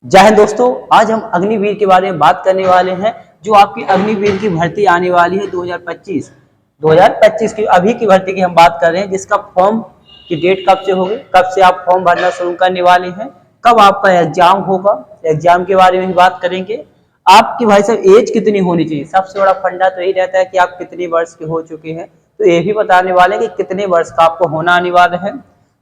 जय हिंद दोस्तों, आज हम अग्निवीर के बारे में बात करने वाले हैं। जो आपकी अग्निवीर की भर्ती आने वाली है 2025 की अभी की भर्ती की हम बात कर रहे हैं, जिसका फॉर्म की डेट कब से होगी, कब से आप फॉर्म भरना शुरू करने वाले हैं, कब आपका एग्जाम होगा, एग्जाम के बारे में भी बात करेंगे। आपकी भाई साहब एज कितनी होनी चाहिए, सबसे बड़ा फंडा तो यही रहता है कि आप कितने वर्ष के हो चुके हैं। तो ये भी बताने वाले हैं कि कितने वर्ष का आपको होना अनिवार्य है।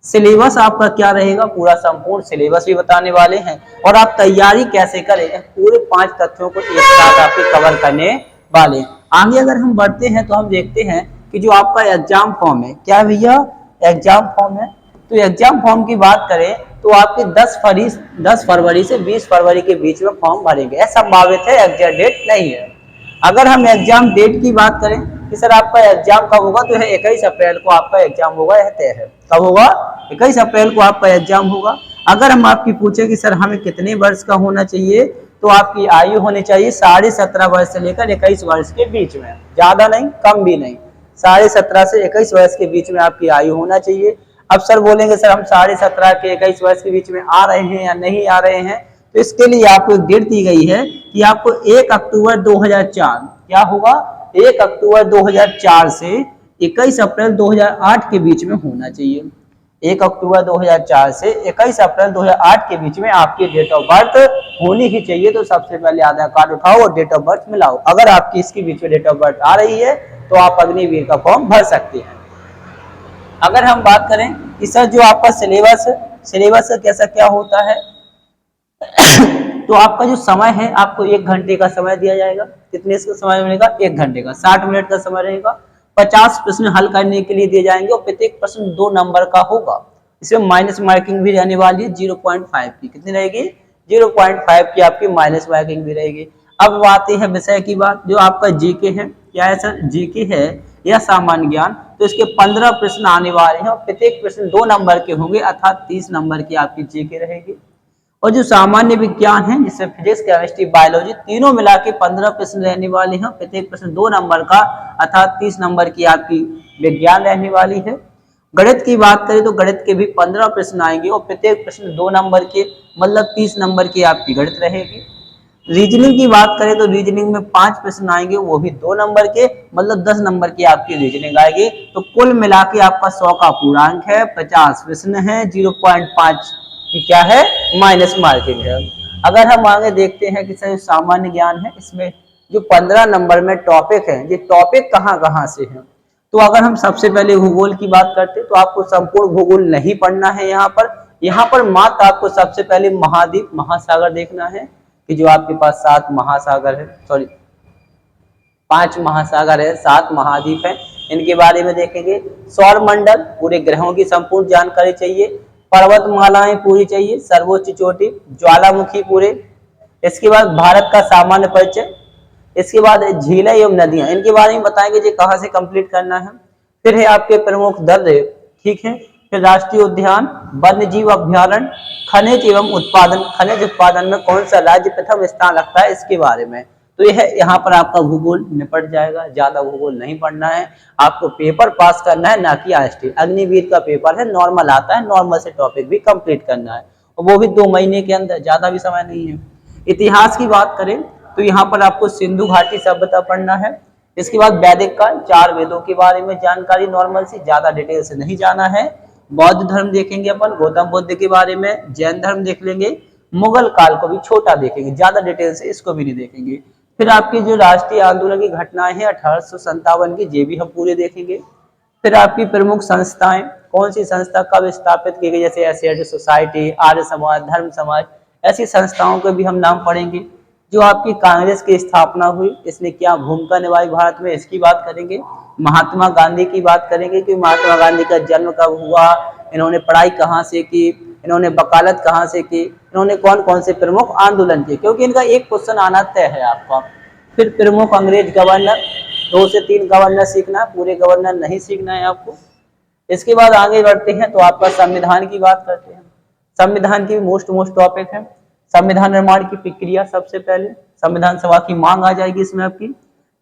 सिलेबस आपका क्या रहेगा, पूरा संपूर्ण सिलेबस भी बताने वाले हैं। और आप तैयारी कैसे करें, पूरे 5 तथ्यों को एक साथ आपके कवर करने वाले हैं। आगे अगर हम बढ़ते हैं तो हम देखते हैं कि जो आपका एग्जाम फॉर्म है, क्या भैया एग्जाम फॉर्म है, तो एग्जाम फॉर्म की बात करें तो आपके 10 फरवरी से 20 फरवरी के बीच में फॉर्म भरेंगे। ऐसा संभावित है, एग्जैक्ट डेट नहीं है। अगर हम एग्जाम डेट की बात करें कि सर आपका एग्जाम कब होगा, तो यह 21 अप्रैल को आपका एग्जाम होगा, यह तय है। कब होगा, 21 अप्रैल को आपका एग्जाम होगा। अगर हम आपकी पूछे कि सर हमें कितने वर्ष का होना चाहिए, तो आपकी आयु होनी चाहिए 17.5 वर्ष से लेकर 21 वर्ष के बीच में, ज्यादा नहीं कम भी नहीं, 17.5 से 21 वर्ष के बीच में आपकी आयु होना चाहिए। अब सर बोलेंगे सर हम 17.5 के 21 वर्ष के बीच में आ रहे हैं या नहीं आ रहे हैं, तो इसके लिए आपको एक डेट दी गई है कि आपको 1 अक्टूबर 2004, क्या होगा, 1 अक्टूबर 2004 से 21 अप्रैल 2008 के बीच में होना चाहिए। 1 अक्टूबर 2004 से 21 अप्रैल 2008 के बीच में आपकी डेट ऑफ बर्थ होनी ही चाहिए। तो सबसे पहले आधार कार्ड उठाओ और डेट ऑफ बर्थ मिलाओ। अगर आपकी इसके बीच में डेट ऑफ बर्थ आ रही है तो आप अग्निवीर का फॉर्म भर सकते हैं। अगर हम बात करें कि सर जो आपका सिलेबस कैसा क्या होता है, तो आपका जो समय है, आपको 1 घंटे का समय दिया जाएगा। कितने का समय मिलेगा, 1 घंटे का, 60 मिनट का समय रहेगा। 50 प्रश्न हल करने के लिए दिए जाएंगे और प्रत्येक प्रश्न 2 नंबर का होगा। इसमें माइनस मार्किंग भी रहने वाली है 0.5 की। कितनी रहेगी, 0.5 की आपकी माइनस मार्किंग भी रहेगी। अब आती है विषय की बात, जो आपका जीके है, क्या है सर, जीके है या सामान्य ज्ञान। तो इसके 15 प्रश्न आने वाले हैं और प्रत्येक प्रश्न 2 नंबर के होंगे, अर्थात 30 नंबर की आपकी जीके रहेगी। और जो सामान्य विज्ञान है, जिसमें फिजिक्स, केमिस्ट्री, बायोलॉजी तीनों मिला के 15 प्रश्न रहने वाले हैं। प्रत्येक प्रश्न 2 नंबर का, अर्थात 30 नंबर की आपकी विज्ञान रहने वाली है। गणित की बात करें तो गणित के भी 15 प्रश्न आएंगे और प्रत्येक प्रश्न 2 नंबर के, मतलब 30 नंबर की आपकी गणित रहेगी। रीजनिंग की बात करें तो रीजनिंग में 5 प्रश्न आएंगे, वो भी 2 नंबर के, मतलब 10 नंबर की आपकी रीजनिंग आएगी। तो कुल मिला के आपका 100 का पूर्णांक है, 50 प्रश्न है, 0.5 की क्या है, माइनस मार्किंग है। अगर हम आगे देखते हैं कि सर सामान्य ज्ञान है, इसमें जो 15 नंबर में टॉपिक है, ये टॉपिक कहाँ से है। तो अगर हम सबसे पहले भूगोल की बात करते हैं तो आपको संपूर्ण भूगोल नहीं पढ़ना है। यहाँ पर मात्र आपको सबसे पहले महाद्वीप महासागर देखना है कि जो आपके पास 7 महासागर है, सॉरी 5 महासागर है, 7 महाद्वीप है, इनके बारे में देखेंगे। सौर मंडल, पूरे ग्रहों की संपूर्ण जानकारी चाहिए। पर्वतमालाएं पूरी चाहिए, सर्वोच्च चोटी, ज्वालामुखी पूरे। इसके बाद भारत का सामान्य परिचय, इसके बाद झीलें एवं नदियां, इनके बारे में बताएंगे जी कहाँ से कंप्लीट करना है। फिर है आपके प्रमुख दल, ठीक है। फिर राष्ट्रीय उद्यान, वन्य जीव अभ्यारण्य, खनिज एवं उत्पादन, खनिज उत्पादन में कौन सा राज्य प्रथम स्थान रखता है, इसके बारे में। तो यह यहाँ पर आपका भूगोल निपट जाएगा। ज्यादा भूगोल नहीं पढ़ना है, आपको पेपर पास करना है, ना कि आईएसटी। अग्निवीर का पेपर है, नॉर्मल आता है, नॉर्मल से टॉपिक भी कंप्लीट करना है, और वो भी 2 महीने के अंदर, ज्यादा भी समय नहीं है। इतिहास की बात करें तो यहाँ पर आपको सिंधु घाटी सभ्यता पढ़ना है। इसके बाद वैदिक काल, 4 वेदों के बारे में जानकारी, नॉर्मल सी, ज्यादा डिटेल से नहीं जाना है। बौद्ध धर्म देखेंगे अपन, गौतम बुद्ध के बारे में। जैन धर्म देख लेंगे। मुगल काल को भी छोटा देखेंगे, ज्यादा डिटेल से इसको भी नहीं देखेंगे। फिर आपकी जो राष्ट्रीय आंदोलन की घटनाएं हैं 1857 की, ये भी हम पूरे देखेंगे। फिर आपकी प्रमुख संस्थाएं, कौन सी संस्था कब स्थापित की गई, जैसे एशियाटिक सोसाइटी, आर्य समाज, धर्म समाज, ऐसी संस्थाओं के भी हम नाम पढ़ेंगे। जो आपकी कांग्रेस की स्थापना हुई, इसने क्या भूमिका निभाई भारत में, इसकी बात करेंगे। महात्मा गांधी की बात करेंगे कि महात्मा गांधी का जन्म कब हुआ, इन्होंने पढ़ाई कहाँ से की, इन्होंने वकालत कहाँ से की, इन्होंने कौन कौन से प्रमुख आंदोलन किए, क्योंकि इनका एक क्वेश्चन आना तय है आपका। फिर प्रमुख अंग्रेज गवर्नर, 2 से 3 गवर्नर सीखना है, पूरे गवर्नर नहीं सीखना है आपको। इसके बाद आगे बढ़ते हैं तो आपका संविधान की बात करते हैं। संविधान की मोस्ट टॉपिक है। संविधान निर्माण की प्रक्रिया, सबसे पहले संविधान सभा की मांग आ जाएगी, इसमें आपकी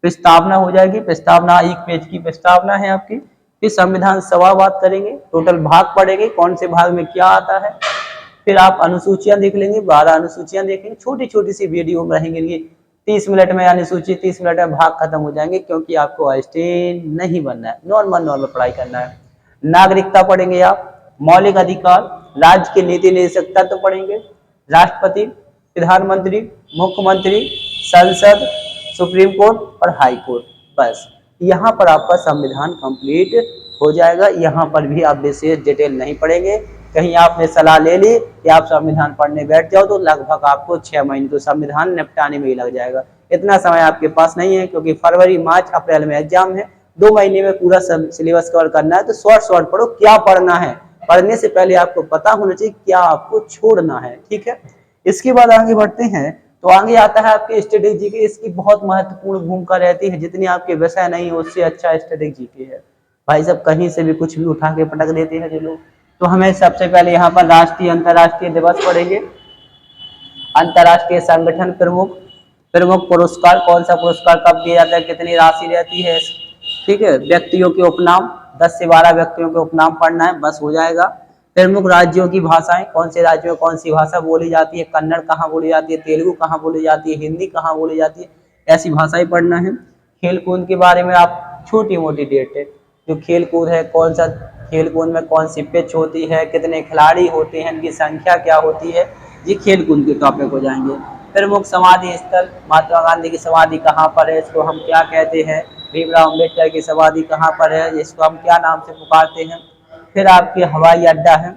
प्रस्तावना हो जाएगी। प्रस्तावना 1 पेज की प्रस्तावना है आपकी। फिर संविधान सभा बात करेंगे, टोटल भाग पढ़ेंगे, कौन से भाग में क्या आता है। फिर आप अनुसूचियां देख लेंगे, 12 अनुसूचियां देखेंगे, छोटी छोटी सी वीडियो में रहेंगे। 30 मिनट में अनुसूची, 30 मिनट में भाग खत्म हो जाएंगे, क्योंकि आपको असिस्टेंट नहीं बनना है, नॉर्मल नॉर्मल पढ़ाई करना है। नागरिकता पढ़ेंगे आप, मौलिक अधिकार, राज्य के नीति निर्देशकता तो पढ़ेंगे, राष्ट्रपति, प्रधानमंत्री, मुख्यमंत्री, संसद, सुप्रीम कोर्ट और हाई कोर्ट। बस यहाँ पर आपका संविधान कंप्लीट हो जाएगा। यहाँ पर भी आप विशेष डिटेल नहीं पढ़ेंगे। कहीं आपने सलाह ले ली कि आप संविधान पढ़ने बैठ जाओ तो लगभग आपको 6 महीने तो संविधान निपटाने में ही लग जाएगा। इतना समय आपके पास नहीं है, क्योंकि फरवरी, मार्च, अप्रैल में एग्जाम है। 2 महीने में पूरा सिलेबस कवर करना है, तो शॉर्ट पढ़ो। क्या पढ़ना है, पढ़ने से पहले आपको पता होना चाहिए क्या आपको छोड़ना है, ठीक है। इसके बाद आगे बढ़ते हैं, तो आगे आता है आपके स्टैटिक जीके। इसकी बहुत महत्वपूर्ण भूमिका रहती है, जितनी आपके विषय नहीं है उससे अच्छा स्टैटिक जीके है। भाई साहब कहीं से भी कुछ भी उठा के पटक देते हैं जो लोग। तो हमें सबसे पहले यहाँ पर राष्ट्रीय अंतर्राष्ट्रीय दिवस पढ़ेंगे, अंतर्राष्ट्रीय संगठन प्रमुख, प्रमुख पुरस्कार, कौन सा पुरस्कार कब दिया जाता है, कितनी राशि रहती है, ठीक है। व्यक्तियों के उपनाम, 10 से 12 व्यक्तियों के उपनाम पढ़ना है, बस हो जाएगा। प्रमुख राज्यों की भाषाएं, कौन से राज्यों में कौन सी भाषा बोली जाती है, कन्नड़ कहाँ बोली जाती है, तेलुगु कहाँ बोली जाती है, हिंदी कहाँ बोली जाती है, ऐसी भाषाएं पढ़ना है। खेल कूद के बारे में आप छोटी मोटी डेट है, जो खेल कूद है, कौन सा खेल कूद में कौन सी पिच होती है, कितने खिलाड़ी होते हैं, इनकी संख्या क्या होती है, ये खेल कूद के टॉपिक हो जाएंगे। प्रमुख समाधि स्थल, महात्मा गांधी की समाधि कहाँ पर है, इसको हम क्या कहते हैं, भीमराव अम्बेडकर की समाधि कहाँ पर है, इसको हम क्या नाम से पुकारते हैं। फिर आपके हवाई अड्डा है,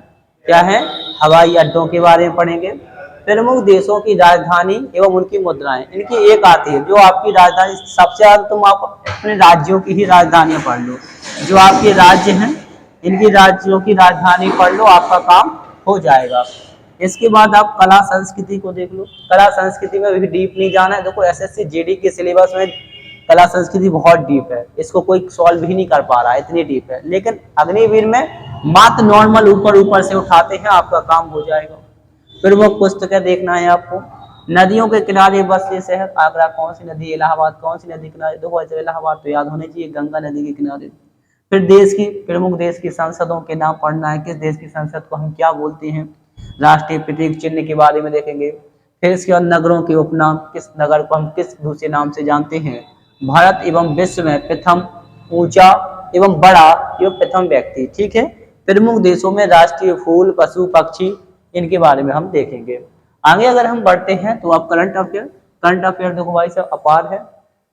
क्या है, हवाई अड्डों के बारे में पढ़ेंगे। प्रमुख देशों की राजधानी एवं उनकी मुद्राएं, इनकी एक आती है जो आपकी राजधानी, सबसे ज्यादा तुम आप अपने राज्यों की ही राजधानियां पढ़ लो, जो आपके राज्य हैं इनकी राज्यों की राजधानी पढ़ लो, आपका काम हो जाएगा। इसके बाद आप कला संस्कृति को देख लो। कला संस्कृति में भी डीप नहीं जाना है। देखो एसएससी जीडी के सिलेबस में कला संस्कृति बहुत डीप है, इसको कोई सॉल्व भी नहीं कर पा रहा है, इतनी डीप है। लेकिन अग्निवीर में मात्र नॉर्मल ऊपर ऊपर से उठाते हैं, आपका काम हो जाएगा। प्रमुख पुस्तकें देखना है आपको। नदियों के किनारे बसे शहर, आगरा कौन सी नदी, इलाहाबाद कौन सी नदी किनारे, देखो इलाहाबाद तो याद होने चाहिए, गंगा नदी के किनारे। फिर देश की, प्रमुख देश की संसदों के नाम पढ़ना है, किस देश की संसद को हम क्या बोलते हैं, राष्ट्रीय प्रतीक चिन्ह के बारे में देखेंगे। फिर इसके बाद नगरों के उपनाम, किस नगर को हम किस दूसरे नाम से जानते हैं। भारत एवं विश्व में प्रथम ऊंचा एवं बड़ा एवं प्रथम व्यक्ति, ठीक है। प्रमुख देशों में राष्ट्रीय फूल, पशु पक्षी, इनके बारे में हम देखेंगे। आगे अगर हम बढ़ते हैं तो आप करंट अफेयर देखो भाई साहब अपार है,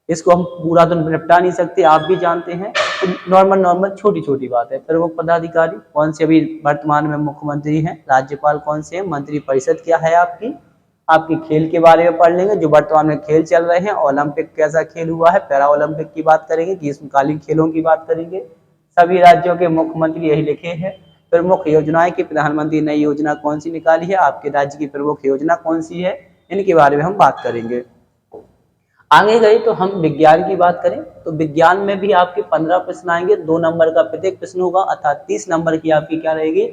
इसको हम पूरा तो निपटा नहीं सकते, आप भी जानते हैं। तो नॉर्मल छोटी छोटी बात है। प्रमुख पदाधिकारी कौन से अभी वर्तमान में मुख्यमंत्री हैं, राज्यपाल कौन से हैं, मंत्री परिषद क्या है आपकी खेल के बारे में पढ़ लेंगे, जो वर्तमान में खेल चल रहे हैं, ओलंपिक कैसा खेल हुआ है, पैरा ओलंपिक की बात करेंगे, ग्रीष्मकालीन खेलों की बात करेंगे। सभी राज्यों के मुख्यमंत्री यही लिखे हैं। प्रमुख योजनाएं की प्रधानमंत्री नई योजना कौन सी निकाली है, आपके राज्य की प्रमुख योजना कौन सी है, इनके बारे में हम बात करेंगे। आगे गए तो हम विज्ञान की बात करें तो विज्ञान में भी आपके 15 प्रश्न आएंगे, 2 नंबर का प्रत्येक प्रश्न होगा, अर्थात 30 नंबर की आपकी क्या रहेगी,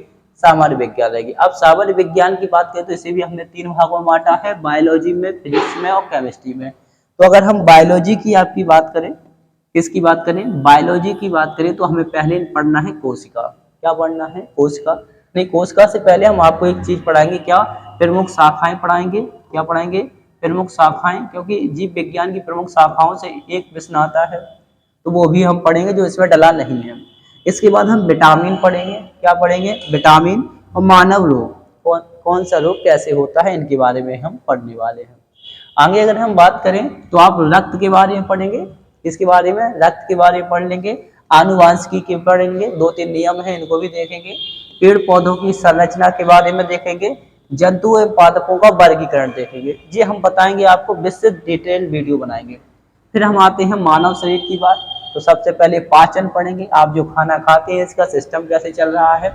सामान्य विज्ञान रहेगी। अब सामान्य विज्ञान की बात करें तो इसे भी हमने 3 भागों में बांटा है, बायोलॉजी में, फिजिक्स में और केमिस्ट्री में। तो अगर हम बायोलॉजी की आपकी बात करें, किसकी बात करें, बायोलॉजी की बात करें तो हमें पहले पढ़ना है कोशिका। क्या पढ़ना है, कोशिका। नहीं, कोशिका से पहले हम आपको एक चीज पढ़ाएंगे, क्या, प्रमुख शाखाएं पढ़ाएंगे। क्या पढ़ाएंगे, प्रमुख शाखाएं, क्योंकि जीव विज्ञान की प्रमुख शाखाओं से एक प्रश्न आता है, तो वो भी हम पढ़ेंगे जो इसमें डला नहीं है। इसके बाद हम विटामिन पढ़ेंगे। क्या पढ़ेंगे, विटामिन। और मानव रोग, कौन सा रोग कैसे होता है, इनके बारे में हम पढ़ने वाले हैं। आगे अगर हम बात करें तो आप रक्त के बारे में पढ़ेंगे। इसके बारे में, रक्त के बारे में पढ़ लेंगे। आनुवांशिकी के पढ़ेंगे, 2-3 नियम है, इनको भी देखेंगे। पेड़ पौधों की संरचना के बारे में देखेंगे। जंतु एवं पादपों का वर्गीकरण देखेंगे, ये हम बताएंगे आपको, विस्तृत डिटेल वीडियो बनाएंगे। फिर हम आते हैं मानव शरीर की बात। तो सबसे पहले पाचन पढ़ेंगे, आप जो खाना खाते हैं इसका सिस्टम कैसे चल रहा है।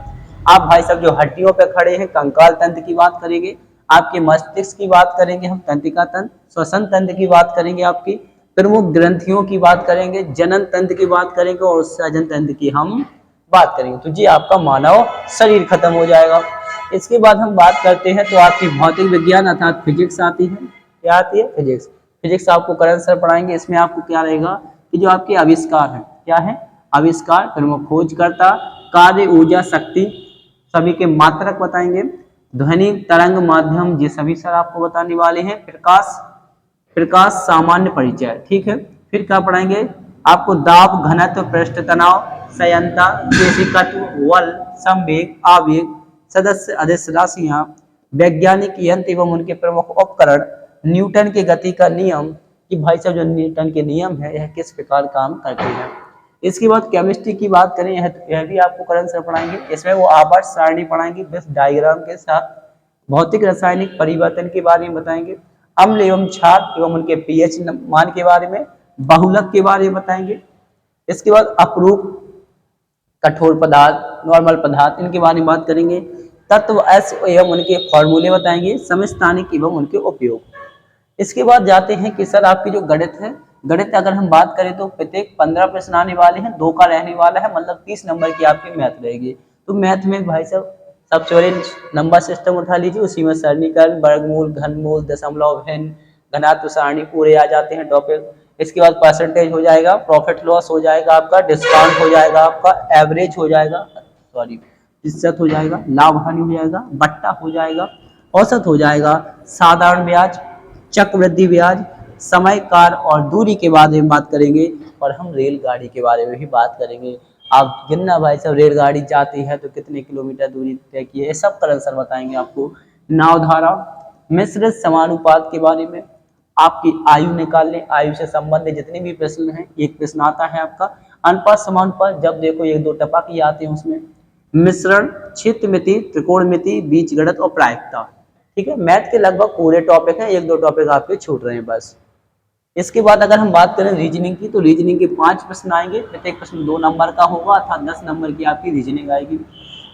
आप भाई साहब जो हड्डियों पे खड़े हैं, कंकाल तंत्र की बात करेंगे। आपके मस्तिष्क की बात करेंगे हम, तंत्रिका तंत्र, श्वसन तंत्र की बात करेंगे, आपकी प्रमुख ग्रंथियों की बात करेंगे, जनन तंत्र की बात करेंगे और उत्सर्जन तंत्र की हम बात करेंगे। तो जी आपका मानव शरीर खत्म हो जाएगा। इसके बाद हम बात करते हैं तो आपकी भौतिक विज्ञान अर्थात फिजिक्स आती है। क्या आती है, फिजिक्स। फिजिक्स आपको करंट सर पढ़ाएंगे। इसमें आपको क्या रहेगा कि जो आपके आविष्कार है, क्या है, आविष्कार, प्रमुख खोजकर्ता, कार्य, ऊर्जा, शक्ति, सभी के मात्रक बताएंगे। ध्वनि तरंग माध्यम, ये सभी सर आपको बताने वाले हैं। प्रकाश सामान्य परिचय, ठीक है। फिर क्या पढ़ाएंगे आपको, दाब, घनत्व, पृष्ठ तनाव, संयंता, केशिकत्व, बल, संवेग, आवेग, सदस्य अदिश राशियां, वैज्ञानिक यंत्र एवं उनके प्रमुख उपकरण, न्यूटन की गति का नियम, कि भाई साहब जो न्यूटन के नियम है यह किस प्रकार काम करते हैं। इसके बाद केमिस्ट्री की बात करें, यह भी आपको करंट सर पढ़ाएंगे। इसमें वो आवर्त सारणी पढ़ाएंगे विथ डायग्राम के साथ। भौतिक रासायनिक परिवर्तन के बारे में बताएंगे। अम्ल एवं क्षार एवं उनके पीएच मान के बारे में, बहुलक के बारे में बताएंगे। इसके बाद अपरूप, कठोर पदार्थ, नॉर्मल पदार्थ, इनके बारे में बात करेंगे। तत्व एस एवं उनके फॉर्मूले बताएंगे। समस्थानिक एवं उनके उपयोग। इसके बाद जाते हैं कि सर आपकी जो गणित है, गणित अगर हम बात करें तो प्रत्येक 15 प्रश्न आने वाले हैं, 2 का रहने वाला है, मतलब 30 नंबर की आपकी मैथ रहेगी। तो मैथ में भाई साहब सबसे बड़े नंबर सिस्टम उठा लीजिए, उसी में सरणीकरण, वर्गमूल, घनमूल, दशमलव, भिन्न, घनात्व सारणी पूरे आ जाते हैं टॉपिक। इसके बाद परसेंटेज हो जाएगा, प्रॉफिट लॉस हो जाएगा आपका, डिस्काउंट हो जाएगा आपका, एवरेज हो जाएगा, सॉरी प्रतिशत हो जाएगा, लाभ हानि हो जाएगा, बट्टा हो जाएगा, औसत हो जाएगा, साधारण ब्याज, चक्रवृद्धि ब्याज, समय, काल और दूरी के बारे में बात करेंगे। और हम रेलगाड़ी के बारे में भी बात करेंगे। आप गिनना भाई साहब, रेलगाड़ी जाती है तो कितने किलोमीटर दूरी तय की है, ये सब करंट सर बताएंगे आपको। नावधारा, मिश्रित समानुपात के बारे में, आपकी आयु निकाल लें, आयु से संबंधित जितने भी प्रश्न हैं। एक प्रश्न आता है आपका अनुपात समानुपात, जब देखो 1-2 टपक ही आते हैं उसमें। मिश्रण, क्षेत्रमिति, त्रिकोणमिति, बीजगणित और प्रायिकता, ठीक है। मैथ के लगभग पूरे टॉपिक हैं, 1-2 टॉपिक आपके छूट रहे हैं बस। इसके बाद अगर हम बात करें रीजनिंग की, तो रीजनिंग के 5 प्रश्न आएंगे, प्रत्येक प्रश्न 2 नंबर का होगा, अर्थात 10 नंबर की आपकी रीजनिंग आएगी।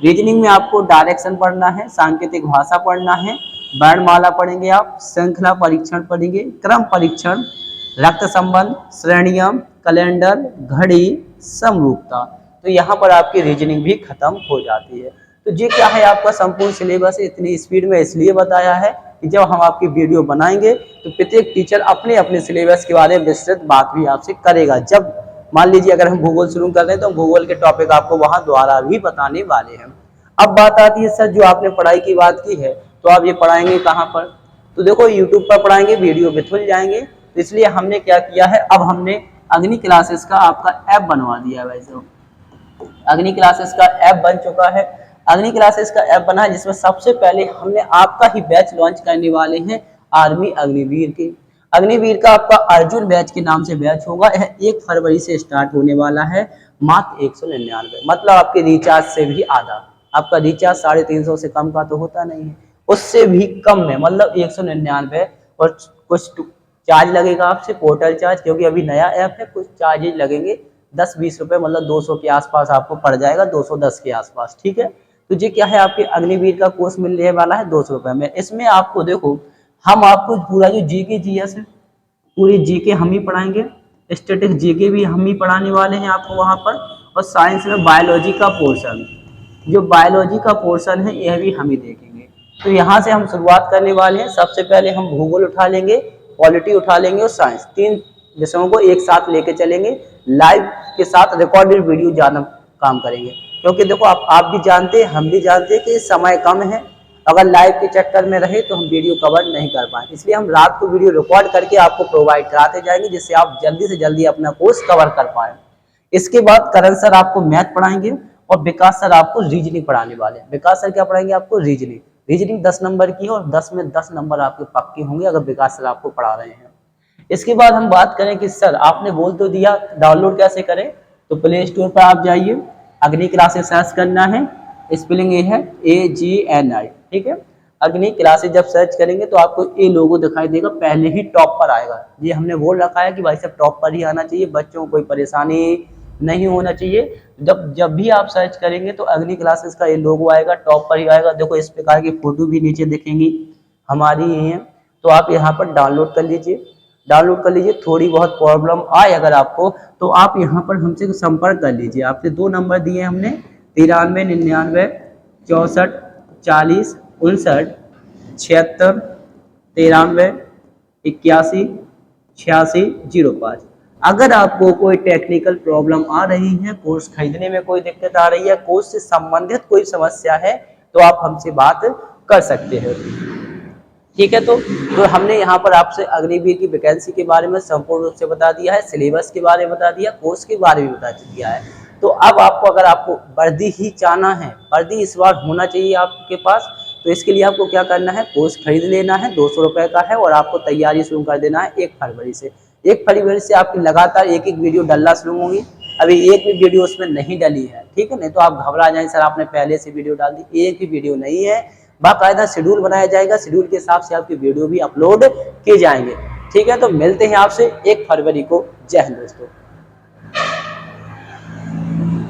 रीजनिंग में आपको डायरेक्शन पढ़ना है, सांकेतिक भाषा पढ़ना है, वर्णमाला पढ़ेंगे आप, श्रृंखला परीक्षण पढ़ेंगे, क्रम परीक्षण, रक्त संबंध, श्रेणियां, कैलेंडर, घड़ी, समरूपता। तो यहाँ पर आपकी रीजनिंग भी खत्म हो जाती है। तो ये क्या है आपका संपूर्ण सिलेबस है। इतनी स्पीड में इसलिए बताया है कि जब हम आपकी वीडियो बनाएंगे तो प्रत्येक टीचर अपने अपने सिलेबस के बारे में विस्तृत बात भी आपसे करेगा। जब मान लीजिए अगर हम भूगोल शुरू कर रहे हैं तो भूगोल के टॉपिक आपको वहां द्वारा भी बताने वाले हैं। अब बात आती है सर, जो आपने पढ़ाई की बात की है तो आप ये पढ़ाएंगे कहाँ पर, तो देखो यूट्यूब पर पढ़ाएंगे, वीडियो में खुल जाएंगे। तो इसलिए हमने क्या किया है, अब हमने अग्नि क्लासेस का आपका ऐप बनवा दिया है। वैसे अग्नि क्लासेस का ऐप बन चुका है। अग्नि क्लासेस का ऐप बना है जिसमें सबसे पहले हमने आपका ही बैच लॉन्च करने वाले हैं, आर्मी अग्निवीर के। अग्निवीर का आपका अर्जुन बैच के नाम से बैच होगा। यह 1 फरवरी से स्टार्ट होने वाला है, मात्र 199, मतलब आपके रिचार्ज से भी आधा। आपका रिचार्ज 350 से कम का तो होता नहीं है, उससे भी कम में, मतलब 199। और कुछ चार्ज लगेगा आपसे, पोर्टल चार्ज, क्योंकि अभी नया ऐप है, कुछ चार्जेज लगेंगे 10-20 रुपए, मतलब 200 के आसपास आपको पड़ जाएगा, 210 के आसपास, ठीक है। तो ये क्या है, आपके अग्निवीर का कोर्स मिलने वाला है 200 रुपए में। इसमें आपको देखो, हम आपको पूरा जो जीके जीएस है, पूरी जीके हम ही पढ़ाएंगे, स्टैटिक जीके भी हम ही पढ़ाने वाले हैं आपको वहां पर। और साइंस में बायोलॉजी का पोर्शन, जो बायोलॉजी का पोर्शन है यह भी हम ही देखेंगे। तो यहाँ से हम शुरुआत करने वाले हैं। सबसे पहले हम भूगोल उठा लेंगे, पॉलिटी उठा लेंगे और साइंस, 3 विषयों को एक साथ लेके चलेंगे। लाइव के साथ रिकॉर्डेड वीडियो ज्यादा काम करेंगे, क्योंकि देखो आप भी जानते हैं, हम भी जानते हैं कि समय कम है। अगर लाइव के चक्कर में रहे तो हम वीडियो कवर नहीं कर पाए, इसलिए हम रात को वीडियो रिकॉर्ड करके आपको प्रोवाइड कराते जाएंगे, जिससे आप जल्दी से जल्दी अपना कोर्स कवर कर पाए। इसके बाद करण सर आपको मैथ पढ़ाएंगे और विकास सर आपको रीजनिंग पढ़ाने वाले हैं। विकास सर क्या पढ़ाएंगे आपको, रीजनिंग। रीजनिंग 10 नंबर की है और 10 में 10 नंबर आपके पक्के होंगे अगर विकास सर आपको पढ़ा रहे हैं। इसके बाद हम बात करें कि सर आपने बोल तो दिया, डाउनलोड कैसे करें, तो प्ले स्टोर पर आप जाइए, अग्नि क्लासेस सर्च करना है, स्पेलिंग ये है AGNI, ठीक है। अग्नि क्लासेस जब सर्च करेंगे तो आपको ये लोगो दिखाई देगा, पहले ही टॉप पर आएगा। ये हमने बोल रखा है कि भाई साहब टॉप पर ही आना चाहिए, बच्चों को कोई परेशानी नहीं होना चाहिए। जब भी आप सर्च करेंगे तो अग्नि क्लासेस का ये लोगो आएगा, टॉप पर ही आएगा। देखो इस प्रकार की फोटो भी नीचे दिखेंगी हमारी ये है, तो आप यहाँ पर डाउनलोड कर लीजिए। डाउनलोड कर लीजिए। थोड़ी बहुत प्रॉब्लम आए अगर आपको तो आप यहाँ पर हमसे संपर्क कर लीजिए। आपसे 2 नंबर दिए हमने, 93 99 64 40 59 76 93 81 86 05। अगर आपको कोई टेक्निकल प्रॉब्लम आ रही है, कोर्स खरीदने में कोई दिक्कत आ रही है, कोर्स से संबंधित कोई समस्या है, तो आप हमसे बात कर सकते हो। ठीक है, तो हमने यहाँ पर आपसे अग्निवीर की वैकेंसी के बारे में संपूर्ण रूप से बता दिया है, सिलेबस के बारे में बता दिया, कोर्स के बारे में बता दिया है। तो अब आपको अगर आपको वर्दी ही चाहना है, वर्दी इस बार होना चाहिए आपके पास, तो इसके लिए आपको क्या करना है, कोर्स खरीद लेना है, 200 रुपये का है, और आपको तैयारी शुरू कर देना है 1 फरवरी से। 1 फरवरी से आपकी लगातार एक वीडियो डलना शुरू होगी। अभी एक भी वीडियो उसमें नहीं डली है, ठीक है, नहीं तो आप घबरा जाएं, सर आपने पहले से वीडियो डाल दी। एक भी वीडियो नहीं है, बाकायदा शेड्यूल बनाया जाएगा, शेड्यूल के हिसाब से आपकी वीडियो भी अपलोड किए जाएंगे। ठीक है, तो मिलते हैं आपसे 1 फरवरी को। जय हिंद दोस्तों।